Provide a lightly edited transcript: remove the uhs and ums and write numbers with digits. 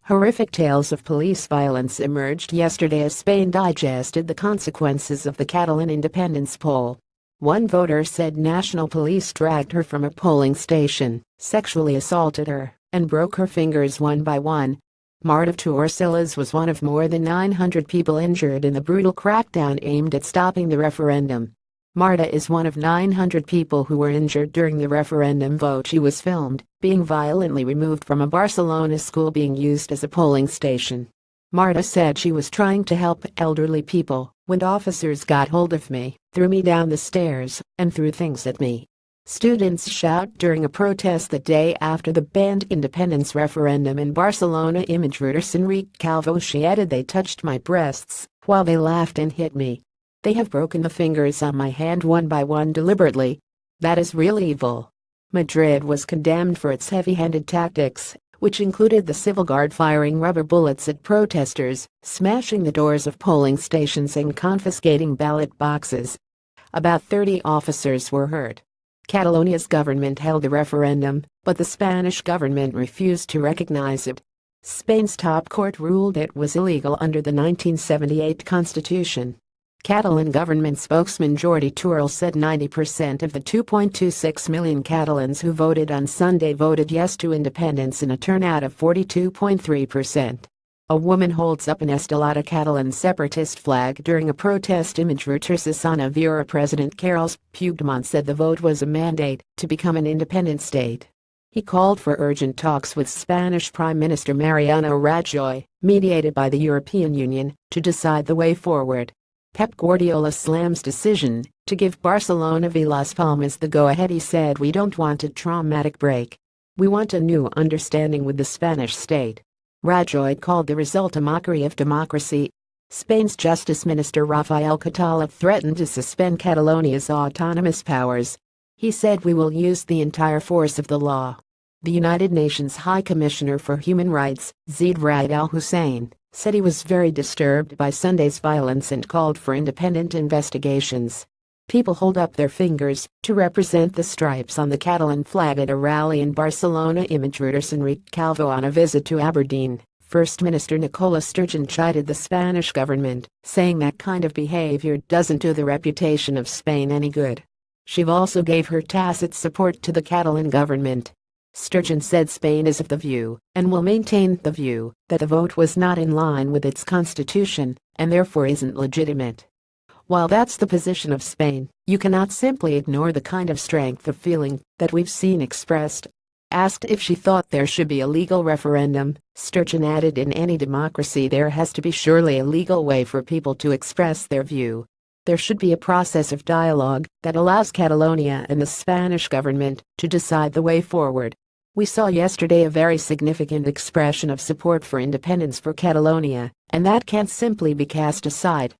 Horrific tales of police violence emerged yesterday as Spain digested the consequences of the Catalan independence poll. One voter said national police dragged her from a polling station, sexually assaulted her, and broke her fingers one by one. Marta Torrecillas was one of more than 900 people injured in the brutal crackdown aimed at stopping the referendum. Marta is one of 900 people who were injured during the referendum vote. She was filmed being violently removed from a Barcelona school being used as a polling station. Marta said she was trying to help elderly people when officers got hold of me, threw me down the stairs, and threw things at me. Students shout during a protest the day after the banned independence referendum in Barcelona. Image Reuters. Enrique Calvo. She added, they touched my breasts while they laughed and hit me. They have broken the fingers on my hand one by one deliberately. That is real evil. Madrid was condemned for its heavy-handed tactics, which included the civil guard firing rubber bullets at protesters, smashing the doors of polling stations and confiscating ballot boxes. About 30 officers were hurt. Catalonia's government held the referendum, but the Spanish government refused to recognize it. Spain's top court ruled it was illegal under the 1978 constitution. Catalan government spokesman Jordi Turul said 90% of the 2.26 million Catalans who voted on Sunday voted yes to independence in a turnout of 42.3%. A woman holds up an Estelada Catalan separatist flag during a protest. Image Reuters. Sana Vera. President Carles Puigdemont said the vote was a mandate to become an independent state. He called for urgent talks with Spanish Prime Minister Mariano Rajoy, mediated by the European Union, to decide the way forward. Pep Guardiola slams decision to give Barcelona v Las Palmas the go-ahead. He said, we don't want a traumatic break. We want a new understanding with the Spanish state. Rajoy called the result a mockery of democracy. Spain's Justice Minister Rafael Catal threatened to suspend Catalonia's autonomous powers. He said, we will use the entire force of the law. The United Nations High Commissioner for Human Rights, Zeid Ra'ad Al Hussein, said he was very disturbed by Sunday's violence and called for independent investigations. People hold up their fingers to represent the stripes on the Catalan flag at a rally in Barcelona. Image Reuters. Enrique Calvo. On a visit to Aberdeen, First Minister Nicola Sturgeon chided the Spanish government, saying that kind of behavior doesn't do the reputation of Spain any good. She also gave her tacit support to the Catalan government. Sturgeon said Spain is of the view, and will maintain the view, that the vote was not in line with its constitution, and therefore isn't legitimate. While that's the position of Spain, you cannot simply ignore the kind of strength of feeling that we've seen expressed. Asked if she thought there should be a legal referendum, Sturgeon added, in any democracy there has to be surely a legal way for people to express their view. There should be a process of dialogue that allows Catalonia and the Spanish government to decide the way forward. We saw yesterday a very significant expression of support for independence for Catalonia, and that can't simply be cast aside.